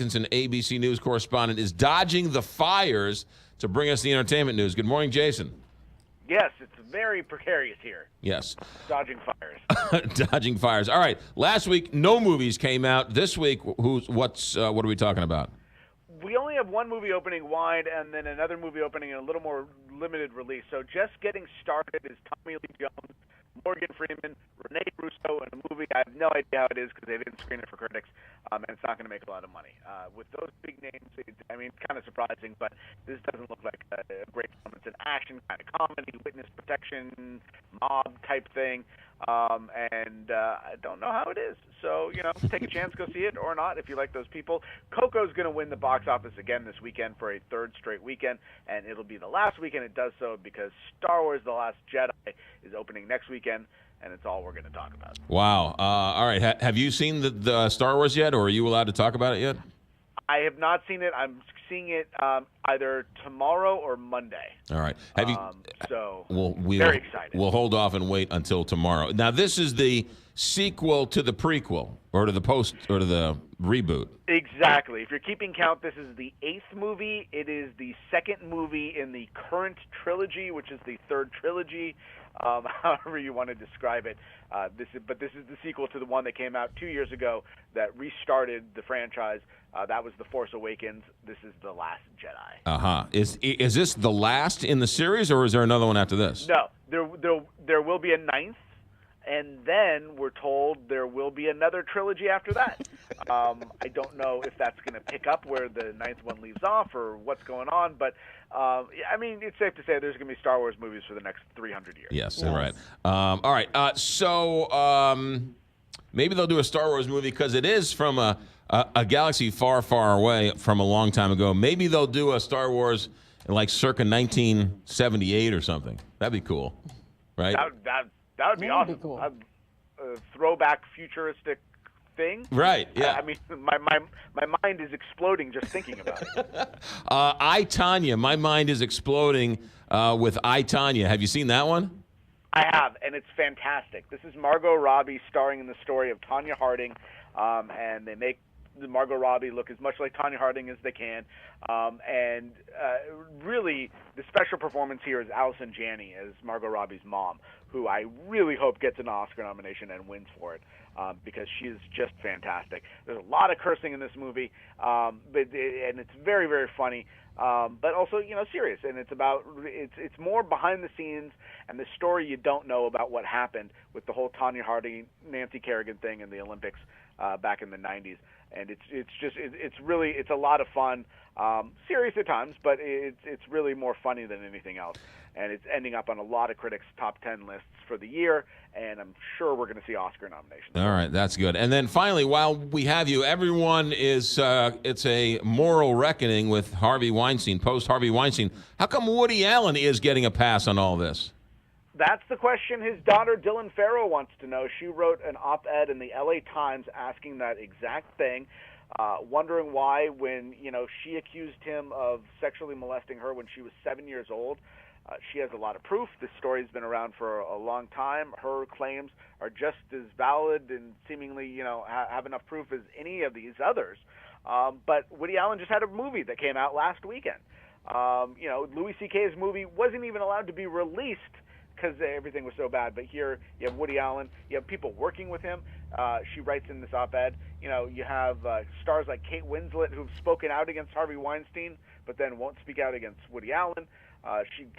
Nathanson, ABC News correspondent, is dodging the fires to bring us the entertainment news. Good morning, Jason. Yes, it's very precarious here. Yes. Dodging fires. Dodging fires. All right. Last week, no movies came out. This week, what are we talking about? We only have one movie opening wide and then another movie opening in a little more limited release. So just getting started is Tommy Lee Jones, Morgan Freeman, Rene Russo in a movie. I have no idea how it is because they didn't screen it for critics, and it's not going to make a lot of money. With those big names, it's kind of surprising, but this doesn't look like a great film. It's an action kind of comedy, witness protection, mob type thing, and I don't know how it is. So, take a chance, go see it or not if you like those people. Coco's going to win the box office again this weekend for a third straight weekend, and it'll be the last weekend it does so because Star Wars The Last Jedi is opening next weekend, and it's all we're going to talk about. Wow. All right. Have you seen the Star Wars yet, or are you allowed to talk about it yet? I have not seen it. I'm seeing it either tomorrow or Monday. All right. Have you? So very excited. We'll hold off and wait until tomorrow. Now, this is the sequel to the prequel, or to the post, or to the reboot. Exactly. If you're keeping count, this is the 8th movie. It is the 2nd movie in the current trilogy, which is the 3rd trilogy. However you want to describe it. This is the sequel to the one that came out 2 years ago that restarted the franchise. That was The Force Awakens. This is The Last Jedi. Is this the last in the series, or is there another one after this? No, there will be a 9th, and then we're told there will be another trilogy after that. I don't know if that's going to pick up where the 9th one leaves off or what's going on, but it's safe to say there's going to be Star Wars movies for the next 300 years. Yes, right. All right. So maybe they'll do a Star Wars movie because it is from a galaxy far, far away from a long time ago. Maybe they'll do a Star Wars in like circa 1978 or something. That'd be cool, right? That would be awesome. Cool. A throwback futuristic thing. Right, yeah. My mind is exploding just thinking about it. I, Tonya. My mind is exploding with I, Tonya. Have you seen that one? I have, and it's fantastic. This is Margot Robbie starring in the story of Tonya Harding, and they make Margot Robbie look as much like Tonya Harding as they can. Really, the special performance here is Allison Janney as Margot Robbie's mom, who I really hope gets an Oscar nomination and wins for it, because she is just fantastic. There's a lot of cursing in this movie, and it's very, very funny, but also, serious. And it's more behind the scenes and the story you don't know about what happened with the whole Tonya Harding, Nancy Kerrigan thing in the Olympics back in the 90s. And it's a lot of fun, serious at times, but it's really more funny than anything else. And it's ending up on a lot of critics' top 10 lists for the year, and I'm sure we're going to see Oscar nominations. All right, that's good. And then finally, while we have you, everyone is it's a moral reckoning with Harvey Weinstein, post-Harvey Weinstein. How come Woody Allen is getting a pass on all this? That's the question his daughter Dylan Farrow wants to know. She wrote an op-ed in the LA Times asking that exact thing, wondering why when, she accused him of sexually molesting her when she was 7 years old. She has a lot of proof. This story's been around for a long time. Her claims are just as valid and seemingly, have enough proof as any of these others. But Woody Allen just had a movie that came out last weekend. Louis C.K.'s movie wasn't even allowed to be released because everything was so bad. But here you have Woody Allen. You have people working with him. She writes in this op-ed, you have stars like Kate Winslet who've spoken out against Harvey Weinstein but then won't speak out against Woody Allen.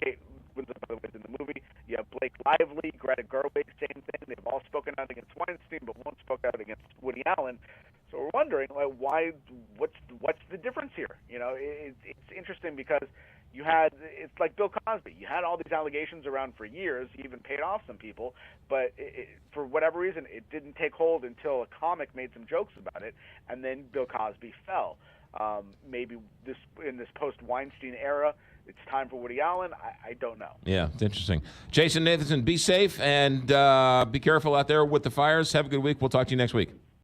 Kate Winslet, by the way, is in the movie. You have Blake Lively, Greta Gerwig, same thing. They've all spoken out against Weinstein but won't spoke out against Woody Allen. So we're wondering, why? What's the difference here? It's interesting because it's like Bill Cosby. You had all these allegations around for years. He even paid off some people, but for whatever reason, it didn't take hold until a comic made some jokes about it, and then Bill Cosby fell. Maybe in this post-Weinstein era, it's time for Woody Allen. I don't know. Yeah, it's interesting. Jason Nathanson, be safe and be careful out there with the fires. Have a good week. We'll talk to you next week.